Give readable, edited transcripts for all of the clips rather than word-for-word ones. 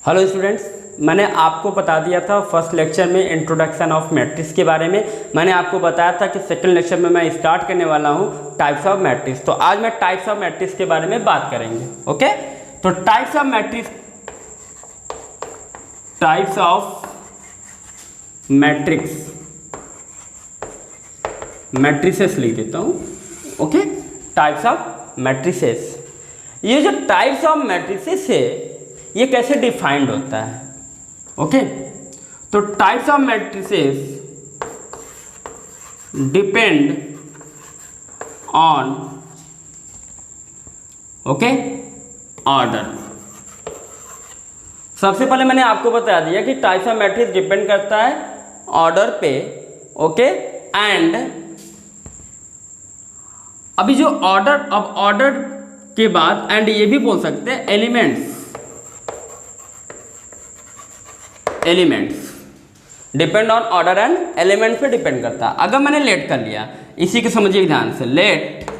Hello students, मैंने आपको बता दिया था फर्स्ट लेक्चर में इंट्रोडक्शन ऑफ मैट्रिक्स के बारे में। मैंने आपको बताया था कि सेकंड लेक्चर में मैं स्टार्ट करने वाला हूँ टाइप्स ऑफ मैट्रिक्स। तो आज मैं टाइप्स ऑफ मैट्रिक्स के बारे में बात करेंगे। ओके, तो types of matrix, types of matrix, matrices लिख देता हूँ। Okay, types of matrices. ये जो टाइप्स ऑफ मैट्रिसेस है ये कैसे डिफाइंड होता है? ओके, तो types of matrices depend on order. सबसे पहले मैंने आपको बता दिया कि टाइप्स ऑफ मैट्रिक्स डिपेंड करता है ऑर्डर पे। ओके, एंड अभी जो ऑर्डर, अब ऑर्डर के बाद एंड ये भी बोल सकते हैं elements depend on order and elements पे डिपेंड करता है। अगर मैंने लेट कर लिया, इसी को समझिए ध्यान से, लेट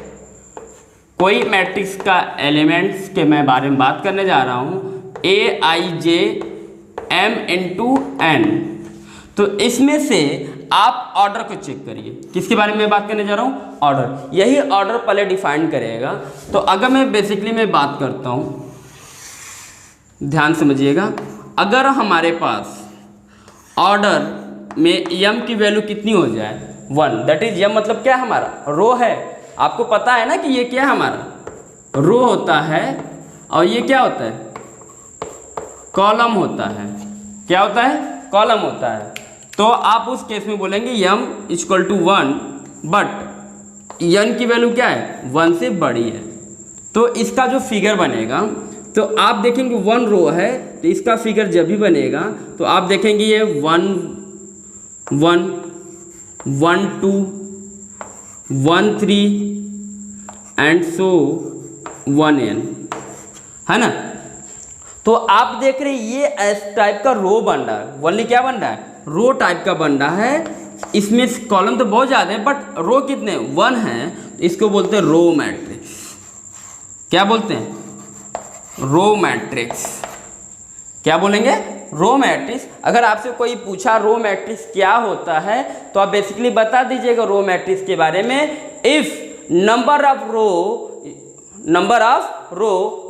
कोई मैट्रिक्स का एलिमेंट्स के मैं बारे में बात करने जा रहा हूं, AIJ M×n। तो इसमें से आप ऑर्डर को चेक करिए। किसके बारे में बात करने जा रहा हूं? ऑर्डर। यही ऑर्डर पहले डिफाइन करेगा। तो अगर मैं बेसिकली मैं बात करता हूं, ध्यान समझिएगा, अगर हमारे पास ऑर्डर में m की वैल्यू कितनी हो जाए 1, दैट इज m मतलब क्या हमारा रो है। आपको पता है ना कि ये क्या हमारा रो होता है और ये क्या होता है? कॉलम होता है। क्या होता है? कॉलम होता है। तो आप उस केस में बोलेंगे m = 1, बट n की वैल्यू क्या है? 1 से बड़ी है। तो इसका जो फिगर बनेगा, तो आप देखेंगे 1 रो है, तो इसका फिगर जब भी बनेगा तो आप देखेंगे ये 1 1 1 2 1 3 एंड सो 1n, है ना। तो आप देख रहे हैं ये एस टाइप का रो बन रहा है। ओनली क्या बन रहा है? रो टाइप का बन रहा है। इसमें कॉलम तो बहुत ज़्यादा है बट रो कितने? 1 है। तो इसको बोलते हैं रो मैट्रिक्स। क्या बोलते हैं? Row matrix. क्या बोलेंगे? Row matrix. अगर आपसे कोई पूछा रो मैट्रिक्स क्या होता है, तो आप बेसिकली बता दीजिएगा रो मैट्रिक्स के बारे में, if number of row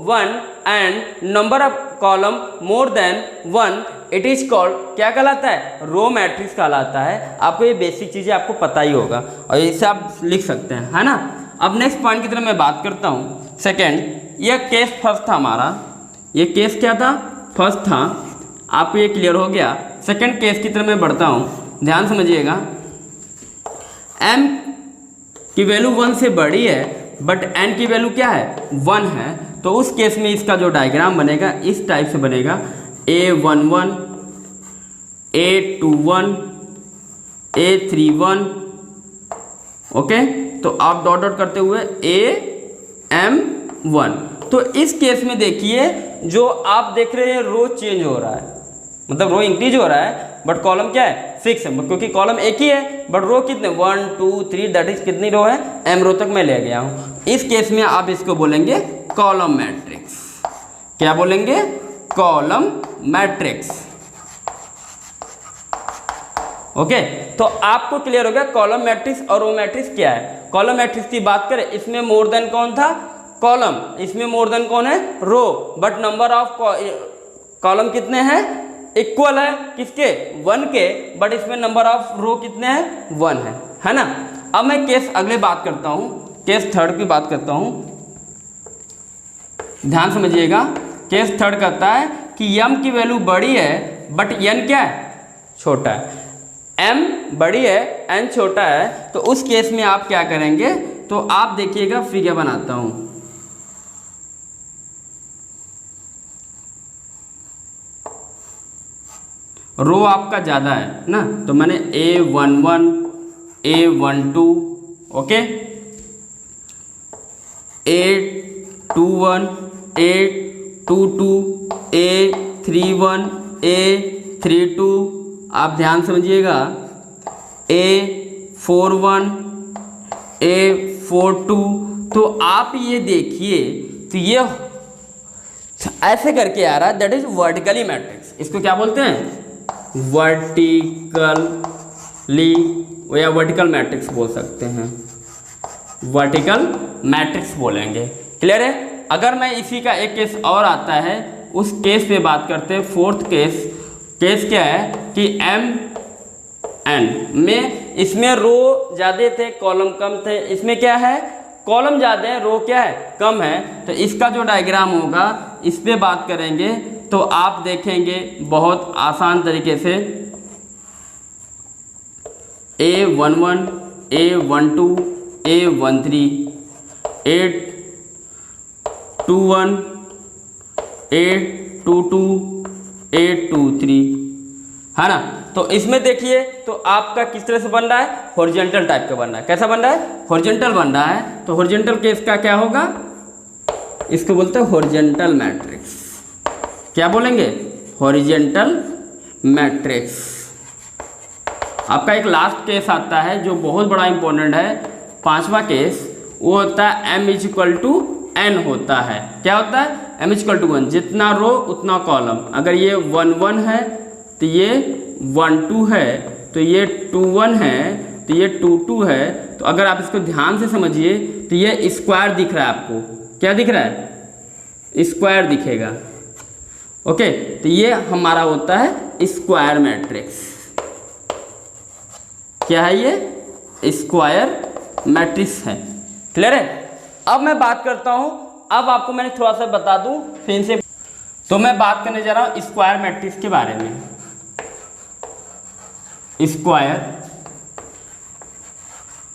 1 and number of column more than 1, it is called, क्या कहलाता है? रो मैट्रिक्स कहलाता है। आपको ये बेसिक चीज़ें आपको पता ही होगा और इसे आप लिख सकते हैं, है ना। अब नेक्स्ट पॉइंट की तरफ मैं बात करता हूँ। सेकेंड, ये केस फर्स्ट था हमारा। ये केस क्या था? फर्स्ट था। आपको ये क्लियर हो गया। सेकंड केस की तरफ मैं बढ़ता हूँ, ध्यान समझिएगा। m की वैल्यू 1 से बड़ी है बट n की वैल्यू क्या है? 1 है। तो उस केस में इसका जो डायग्राम बनेगा इस टाइप से बनेगा, A11 A21 A31। ओके, तो आप डॉट डॉट करते हुए AM1। तो इस केस में देखिए, जो आप देख रहे हैं रो चेंज हो रहा है, मतलब रो इंक्रीज हो रहा है बट कॉलम क्या है? फिक्स है, क्योंकि कॉलम एक ही है बट रो कितने? 1 2 3, दैट इज कितनी रो है? m रो तक मैं ले गया हूँ। इस केस में आप इसको बोलेंगे कॉलम मैट्रिक्स। क्या बोलेंगे? Column matrix. ओके, तो आपको क्लियर हो गया कॉलम मैट्रिक्स और रो मैट्रिक्स क्या है। कॉलम मैट्रिक्स की बात करें, इसमें मोर देन कौन था? कॉलम। इसमें मोर देन कौन है? रो। बट नंबर ऑफ कॉलम कितने हैं? इक्वल है। किसके? 1 के। बट इसमें नंबर ऑफ रो कितने हैं? 1 है ना। अब मैं केस अगले बात करता हूं, केस थर्ड की बात करता हूं। ध्यान समझिएगा, केस थर्ड कहता है कि m की वैल्यू बड़ी है बट n क्या है? छोटा है। m बड़ी है, n छोटा है। तो उस केस में आप क्या करेंगे? तो आप देखिएगा, फिगर बनाता हूं। रो आपका ज़्यादा है ना, तो मैंने A11 A12, okay, A21 A22 A31 A32। आप ध्यान समझिएगा, A41 A42। तो आप ये देखिए, तो ये ऐसे करके आ रहा है, दैट इज वर्टिकली मैट्रिक्स। इसको क्या बोलते हैं? वर्टिकली या वर्टिकल मैट्रिक्स बोल सकते हैं, वर्टिकल मैट्रिक्स बोलेंगे। क्लियर है? अगर मैं इसी का एक केस और आता है, उस केस पे बात करते हैं। फोर्थ केस क्या है कि MN में इसमें रो ज़्यादा थे, कॉलम कम थे। इसमें क्या है? कॉलम ज़्यादा है, रो क्या है? कम है। तो इसका जो डायग्राम होगा इस पे बात करेंगे तो आप देखेंगे बहुत आसान तरीके से A11, A12, A13, A21, A22, A23, है ना। तो इसमें देखिए तो आपका किस तरह से बन रहा है? हॉरिजॉन्टल टाइप का बन रहा है। कैसा बन रहा है? हॉरिजॉन्टल बन रहा है। तो हॉरिजॉन्टल केस का क्या होगा? इसको बोलते हैं हॉरिजॉन्टल मैट्रिक्स। क्या बोलेंगे? Horizontal matrix. आपका एक लास्ट केस आता है जो बहुत बड़ा इंपॉर्टेंट है, पांचवा केस। वो होता है M=N होता है। क्या होता है? M=1, जितना रो उतना कॉलम। अगर ये 1 है तो ये 1 2 है, तो ये 2 1 है, तो ये 2 2 है। तो अगर आप इसको ध्यान से समझिए तो ये स्क्वायर दिख रहा है आपको। क्या दिख रहा है? स्क्वायर दिखेगा। ओके, तो ये हमारा होता है स्क्वायर मैट्रिक्स। क्या है ये? स्क्वायर मैट्रिक्स है। क्लियर है? अब मैं बात करता हूं, अब आपको मैंने थोड़ा सा बता दूं फिर से। तो मैं बात करने जा रहा हूं स्क्वायर मैट्रिक्स के बारे में। स्क्वायर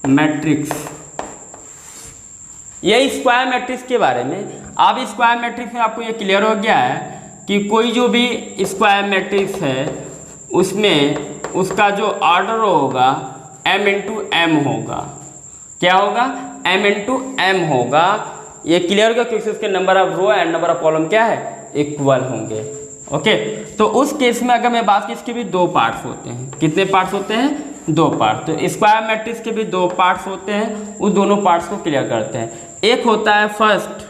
मैट्रिक्स, ये स्क्वायर मैट्रिक्स के बारे में। अब स्क्वायर मैट्रिक्स में आपको ये क्लियर हो गया है कि कोई जो भी स्क्वायर मैट्रिक्स है उसमें उसका जो ऑर्डर होगा M×M होगा। क्या होगा? M×M होगा। ये क्लियर होगा क्योंकि उसके number of row and number of column क्या है? इक्वल होंगे। ओके, तो उस केस में अगर मैं बात की, इसके भी दो पार्ट्स होते हैं। कितने पार्ट्स होते हैं? 2 पार्ट। तो स्क्वायर मैट्रिक्स के भी 2 पार्ट्स होते हैं। उस दोनों पार्ट्स को क्लियर करते हैं। एक होता है फर्स्ट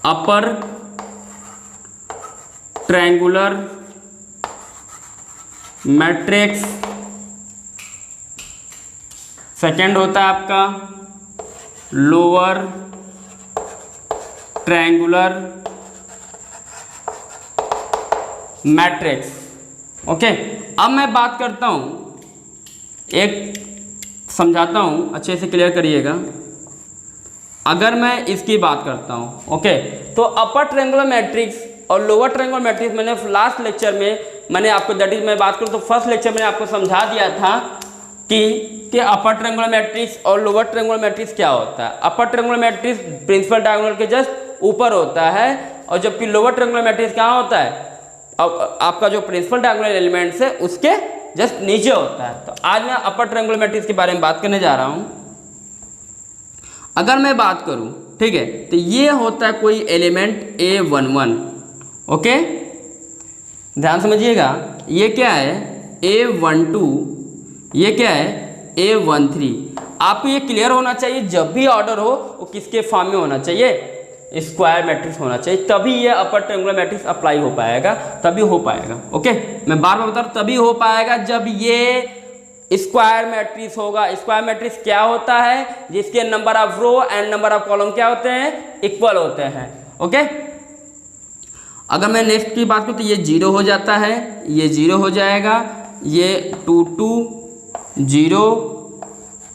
अपर ट्रायंगुलर मैट्रिक्स, सेकेंड होता है आपका लोअर ट्रायंगुलर मैट्रिक्स। ओके, अब मैं बात करता हूं, एक समझाता हूं, अच्छे से क्लियर करिएगा। अगर मैं इसकी बात करता हूं, ओके, तो अपर ट्रायंगुलर मैट्रिक्स और लोअर ट्रायंगुलर मैट्रिक्स मैंने लास्ट लेक्चर में मैंने आपको, दैट इज मैं बात करूं तो फर्स्ट लेक्चर में आपको समझा दिया था कि अपर ट्रायंगुलर मैट्रिक्स और लोअर ट्रायंगुलर मैट्रिक्स क्या होता है। Upper triangular matrix principal diagonal के जस्ट ऊपर होता है, और जबकि लोअर ट्रायंगुलर मैट्रिक्स कहाँ होता है? अब आपका जो प्रिंसिपल डायगोनल एलिमेंट्स है उसके जस्ट नीचे होता है। तो आज मैं अपर ट्रायंगुलर मैट्रिक्स के बारे में बात करने जा रहा हूं। अगर मैं बात करूं, ठीक है, तो ये होता है कोई एलिमेंट A11। ओके, ध्यान समझिएगा। ये क्या है? A12। ये क्या है? A13। आपको ये क्लियर होना चाहिए, जब भी ऑर्डर हो वो किसके फॉर्म में होना चाहिए? स्क्वायर मैट्रिक्स होना चाहिए, तभी ये अपर ट्रायंगुलर मैट्रिक्स अप्लाई हो पाएगा, तभी हो पाएगा। ओके, मैं बार बार बता रहा हूं, तभी हो पाएगा जब ये स्क्वायर मैट्रिक्स होगा। स्क्वायर मैट्रिक्स क्या होता है? जिसके number of row and number of column क्या होते हैं? इक्वल होते हैं। ओके, अगर मैं नेक्स्ट की बात करूं तो ये 0 हो जाता है, ये 0 हो जाएगा, ये 2 2 0,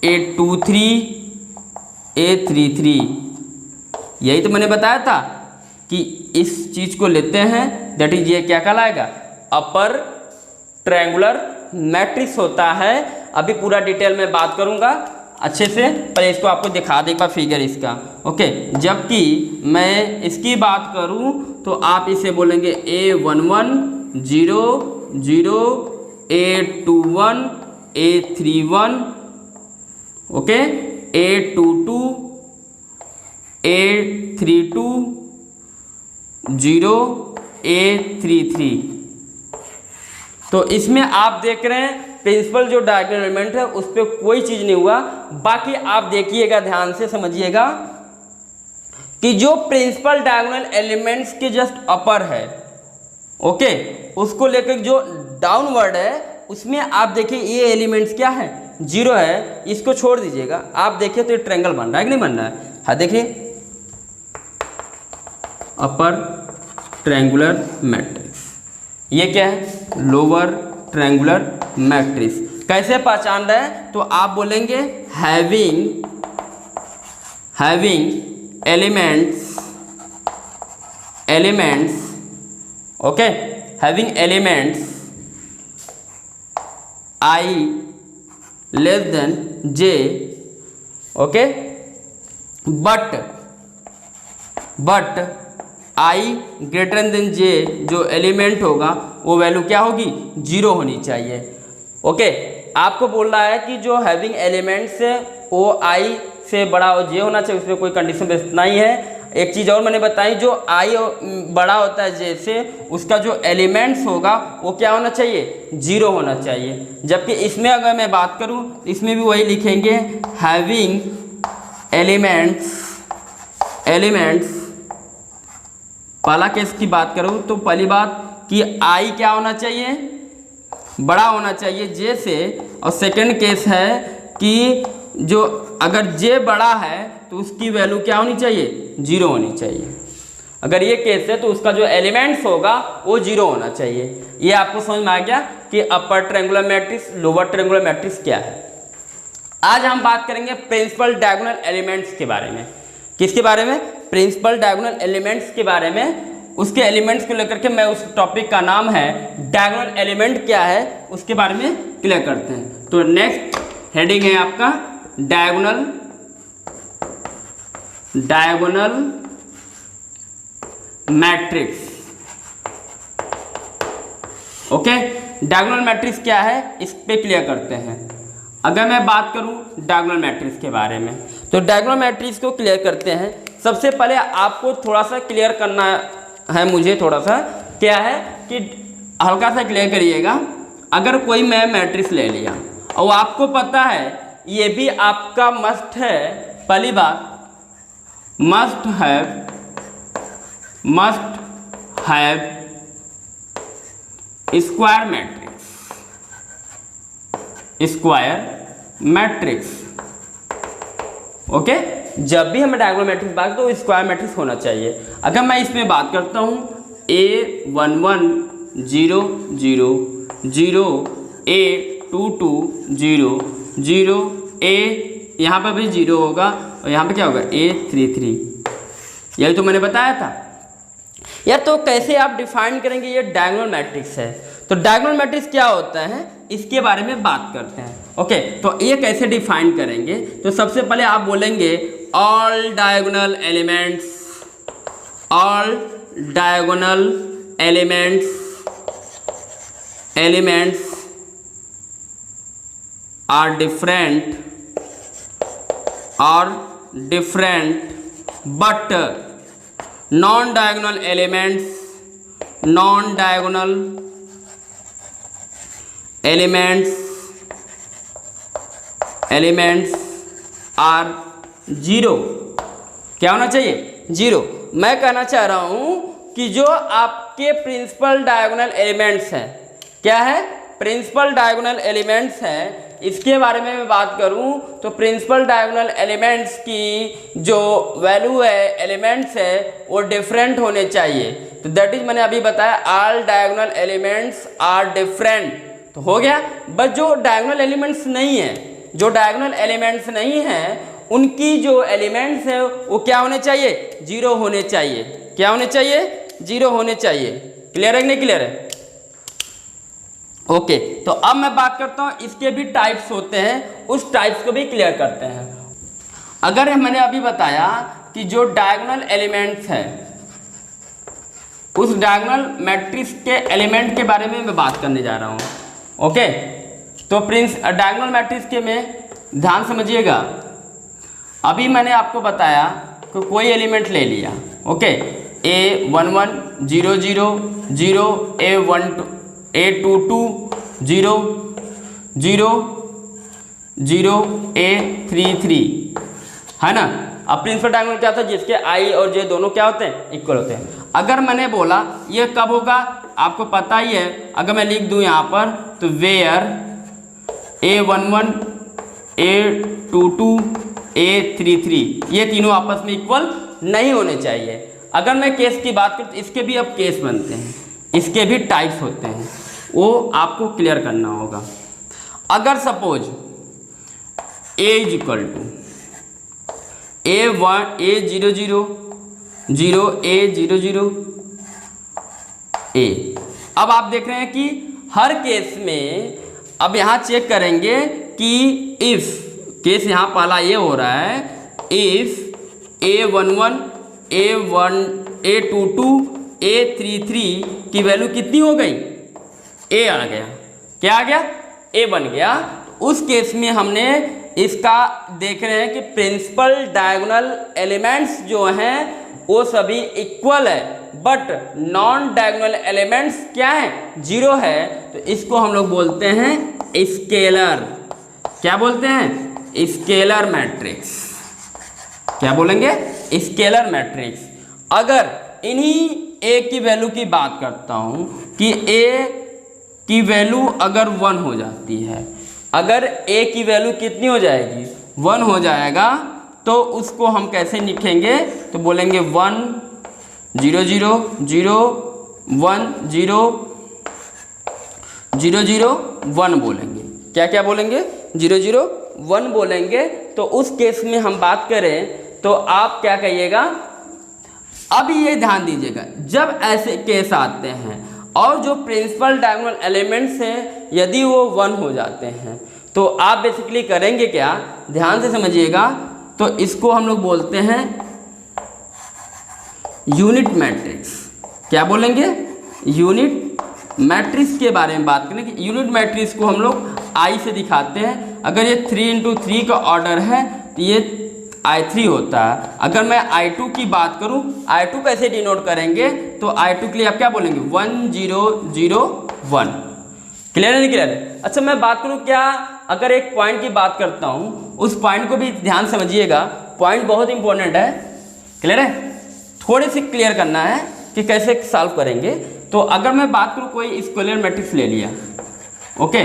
A23, A33। यही तो मैंने बताया था कि इस चीज को लेते हैं, दैट इज ये क्या कहलाएगा? अपर ट्रायंगुलर मैट्रिक्स होता है। अभी पूरा डिटेल में बात करूंगा अच्छे से, पर इसको आपको दिखा दे एक बार फिगर इसका। ओके, जबकि मैं इसकी बात करूं तो आप इसे बोलेंगे A11 0 0, A21 A31, okay, A22 A32 0, A33। तो इसमें आप देख रहे हैं प्रिंसिपल जो डायगोनल एलिमेंट है उस पर कोई चीज़ नहीं हुआ। बाकी आप देखिएगा, ध्यान से समझिएगा कि जो प्रिंसिपल डायगोनल एलिमेंट्स के जस्ट अपर है, ओके, उसको लेकर जो डाउनवर्ड है उसमें आप देखिए ये एलिमेंट्स क्या है, 0 है, इसको छोड़ दीजिएगा। आप देखिए तो ये ट्रायंगल बन रहा है कि नहीं बन रहा है? हाँ देखिए, अपर ट्रायंगुलर मैट्रिक्स, ये क्या है, लोअर ट्रायंगुलर मैट्रिक्स। कैसे पहचान रहे हैं? तो आप बोलेंगे having elements, okay, having elements I less than j, okay, but I greater than j जो एलिमेंट होगा वो वैल्यू क्या होगी, 0 होनी चाहिए। ओके, आपको बोल रहा है कि जो हैविंग एलिमेंट्स है वो I से बड़ा और j होना चाहिए, उसमें कोई कंडीशन बेस नहीं है। एक चीज़ और मैंने बताई, जो I बड़ा होता है j से, उसका जो एलिमेंट्स होगा वो क्या होना चाहिए, 0 होना चाहिए। जबकि इसमें अगर मैं बात करूं, इसमें भी वही लिखेंगे, हैविंग एलिमेंट्स, पहला केस की बात करूं तो पहली बात कि I क्या होना चाहिए, बड़ा होना चाहिए j से, और सेकंड केस है कि जो अगर j बड़ा है तो उसकी वैल्यू क्या होनी चाहिए, 0 होनी चाहिए। अगर ये केस है तो उसका जो एलिमेंट्स होगा वो 0 होना चाहिए। ये आपको समझ में आ गया कि upper triangular matrix, lower triangular matrix क्या है। आज हम बात करेंगे प्रिंसिपल डायगोनल एलिमेंट्स के बारे में। किसके बारे में? प्रिंसिपल डायगोनल एलिमेंट्स के बारे में। उसके एलिमेंट्स को लेकर के मैं, उस टॉपिक का नाम है डायगोनल एलिमेंट क्या है, उसके बारे में क्लियर करते हैं। तो नेक्स्ट हेडिंग है आपका diagonal matrix. Okay, diagonal matrix क्या है इस पे क्लियर करते हैं। अगर मैं बात करूं डायगोनल मैट्रिक्स के बारे में, तो डायगोनल मैट्रिक्स को क्लियर करते हैं। सबसे पहले आपको थोड़ा सा क्लियर करना है, मुझे थोड़ा सा क्या है कि हल्का सा क्लियर करिएगा। अगर कोई मैं मैट्रिक्स ले लिया और आपको पता है ये भी आपका मस्ट है, पहली बात must have square matrix. Okay, जब भी हमें डायगोनल मैट्रिक्स बात तो स्क्वायर मैट्रिक्स होना चाहिए। अगर मैं इसमें बात करता हूँ A11 0 0 0 A22 0 0 A, यहाँ पर भी 0 होगा और यहाँ पे क्या होगा A33, यही तो मैंने बताया था यार। तो कैसे आप डिफाइन करेंगे ये डायगोनल मैट्रिक्स है? तो डायगोनल मैट्रिक्स क्या होता है इसके बारे में बात करते हैं। ओके, तो ये कैसे डिफाइन करेंगे? तो सबसे पहले आप बोलेंगे all diagonal elements are different but non-diagonal elements are 0। क्या होना चाहिए? 0। मैं कहना चाह रहा हूं कि जो आपके प्रिंसिपल डायगोनल एलिमेंट्स हैं, क्या है? प्रिंसिपल डायगोनल एलिमेंट्स हैं। इसके बारे में मैं बात करूं तो प्रिंसिपल डायगोनल एलिमेंट्स की जो वैल्यू है, एलिमेंट्स है, वो डिफरेंट होने चाहिए। तो दैट इज मैंने अभी बताया all diagonal elements are different, तो हो गया। बट जो डायगोनल एलिमेंट्स नहीं है, उनकी जो एलिमेंट्स है वो क्या होने चाहिए? 0 होने चाहिए। क्या होने चाहिए? 0 होने चाहिए। क्लियर है कि नहीं क्लियर है? ओके, तो अब मैं बात करता हूँ इसके भी टाइप्स होते हैं, उस टाइप्स को भी क्लियर करते हैं। अगर मैंने अभी बताया कि जो डायगोनल एलिमेंट्स है, उस डायगोनल मैट्रिक्स के एलिमेंट के बारे में मैं बात करने जा रहा हूँ। ओके, तो डायगोनल मैट्रिक्स के में ध्यान समझिएगा। अभी मैंने आपको बताया कि कोई एलिमेंट ले लिया, ओके, A11 0 0 0 A22 0 0 0 A33, है ना? अब प्रिंसिपल डायगोनल क्या होता है, जिसके आई और जे दोनों क्या होते हैं, इक्वल होते हैं। अगर मैंने बोला ये कब होगा, आपको पता ही है, अगर मैं लिख दूं यहाँ पर तो वेयर A11 A22 A33 ये तीनों आपस में इक्वल नहीं होने चाहिए। अगर मैं केस की बात करूँ तो इसके भी अब केस बनते हैं, इसके भी टाइप्स होते हैं, वो आपको क्लियर करना होगा। अगर suppose A is equal to A1 A00 0 A00 A, अब आप देख रहे हैं कि हर केस में अब यहाँ चेक करेंगे कि इफ़ केस यहाँ पहला ये हो रहा है, if A11 A1 A22 A33 की वैल्यू कितनी हो गई, A आ गया, क्या आ गया, A बन गया। उस केस में हमने इसका देख रहे हैं कि प्रिंसिपल डायगोनल एलिमेंट्स जो हैं वो सभी इक्वल है, बट नॉन डायगोनल एलिमेंट्स क्या है, जीरो है। तो इसको हम लोग बोलते हैं स्केलर, क्या बोलते हैं, स्केलर मैट्रिक्स। क्या बोलेंगे, स्केलर मैट्रिक्स। अगर इन्हीं ए की वैल्यू की बात करता हूं कि ए की वैल्यू अगर 1 हो जाती है, अगर ए की वैल्यू कितनी हो जाएगी, 1 हो जाएगा, तो उसको हम कैसे लिखेंगे, तो बोलेंगे 1 0 0 0 1 0 0 0 1 बोलेंगे। क्या क्या बोलेंगे, 0 0 1 बोलेंगे। तो उस केस में हम बात करें तो आप क्या कहिएगा, अब ये ध्यान दीजिएगा, जब ऐसे केस आते हैं और जो प्रिंसिपल डायगोनल एलिमेंट्स हैं यदि वो 1 हो जाते हैं तो आप बेसिकली करेंगे क्या, ध्यान से समझिएगा। तो इसको हम लोग बोलते हैं यूनिट मैट्रिक्स। क्या बोलेंगे, यूनिट मैट्रिक्स के बारे में बात करें कि यूनिट मैट्रिक्स को हम लोग आई से दिखाते हैं। अगर ये 3 × 3 का ऑर्डर है तो ये I3 होता है। अगर मैं I2 की बात करूं, I2 कैसे डिनोट करेंगे, तो I2 के लिए आप क्या बोलेंगे, 1 0 0 1। क्लियर है नहीं क्लियर है? अच्छा मैं बात करूं क्या, अगर एक पॉइंट की बात करता हूं, उस पॉइंट को भी ध्यान समझिएगा, पॉइंट बहुत इंपॉर्टेंट है। क्लियर है, थोड़े से क्लियर करना है कि कैसे सॉल्व करेंगे। तो अगर मैं बात करूं कोई स्केलर मैट्रिक्स ले लिया, ओके,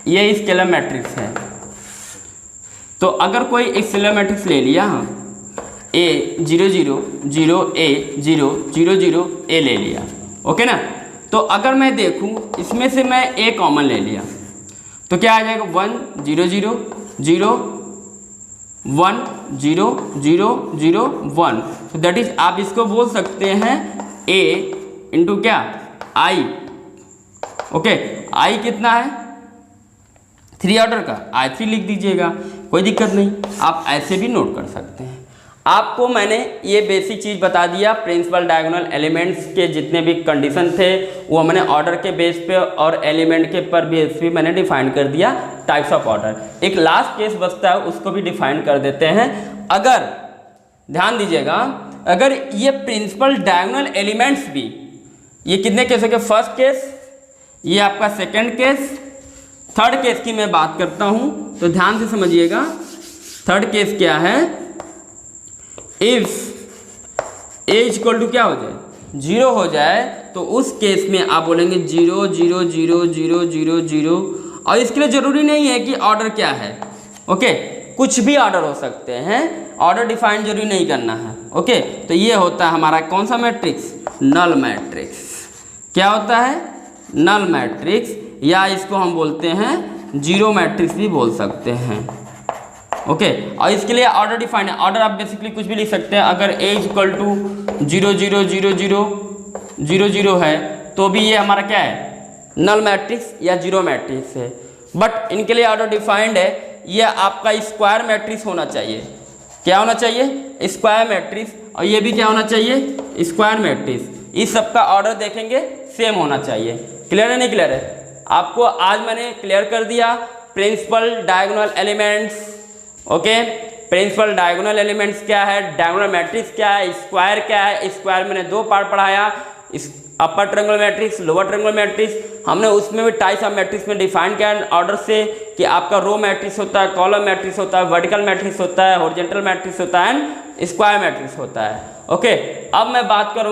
ये स्केलर मैट्रिक्स है। तो अगर कोई स्केलर मैट्रिक्स ले लिया, A 0 0 0 A 0 0 0 A ले लिया, ओके ना। तो अगर मैं देखूं इसमें से मैं A कॉमन ले लिया तो क्या आ जाएगा, 1 0 0 0 1 0 0 0 1। तो दैट इज आप इसको बोल सकते हैं A इंटू क्या, I, ओके। I कितना है, 3 ऑर्डर का, I3 लिख दीजिएगा, कोई दिक्कत नहीं, आप ऐसे भी नोट कर सकते हैं। आपको मैंने ये बेसिक चीज़ बता दिया, प्रिंसिपल डायगोनल एलिमेंट्स के जितने भी कंडीशन थे वो मैंने ऑर्डर के बेस पे और एलिमेंट के पर बेस पे मैंने डिफाइन कर दिया टाइप्स ऑफ ऑर्डर। एक लास्ट केस बचता है, उसको भी डिफाइन कर देते हैं। अगर ध्यान दीजिएगा, अगर ये प्रिंसिपल डायगोनल एलिमेंट्स भी, ये कितने केस हो गए, फर्स्ट केस, ये आपका सेकेंड केस, थर्ड केस की मैं बात करता हूं तो ध्यान से समझिएगा। थर्ड केस क्या है, इफ A इक्वल टू क्या हो जाए, 0 हो जाए, तो उस केस में आप बोलेंगे 0 0 0 0 0 0। और इसके लिए जरूरी नहीं है कि ऑर्डर क्या है, ओके, कुछ भी ऑर्डर हो सकते हैं, ऑर्डर डिफाइन जरूरी नहीं करना है, ओके। तो ये होता है हमारा कौन सा मैट्रिक्स, नल मैट्रिक्स। क्या होता है, नल मैट्रिक्स, या इसको हम बोलते हैं जीरो मैट्रिक्स भी बोल सकते हैं, ओके। और इसके लिए ऑर्डर डिफाइन है, ऑर्डर आप बेसिकली कुछ भी लिख सकते हैं। अगर A इक्वल टू 0 0 0 0 0 0 है तो भी ये हमारा क्या है, नल मैट्रिक्स या जीरो मैट्रिक्स है। बट इनके लिए ऑर्डर डिफाइंड है, ये आपका स्क्वायर मैट्रिक्स होना चाहिए। क्या होना चाहिए, स्क्वायर मैट्रिक्स, और ये भी क्या होना चाहिए, स्क्वायर मैट्रिक्स। इस सब का ऑर्डर देखेंगे सेम होना चाहिए। क्लियर है नहीं क्लियर है? आपको आज मैंने क्लियर कर दिया principal diagonal elements, okay. Principal diagonal elements क्या है, डायगोनल मैट्रिक्स क्या है, स्क्वायर क्या है। स्क्वायर मैंने 2 पार्ट पढ़ाया, अपर triangular matrix, lower triangular matrix. हमने उसमें भी टाइप्स ऑफ मैट्रिक्स में डिफाइन किया ऑर्डर से कि आपका रो मैट्रिक्स होता है, कॉलम मैट्रिक्स होता है, वर्टिकल मैट्रिक्स होता है, हॉरिजॉन्टल मैट्रिक्स होता है एंड स्क्वायर मैट्रिक्स होता है। ओके, अब मैं बात करूँ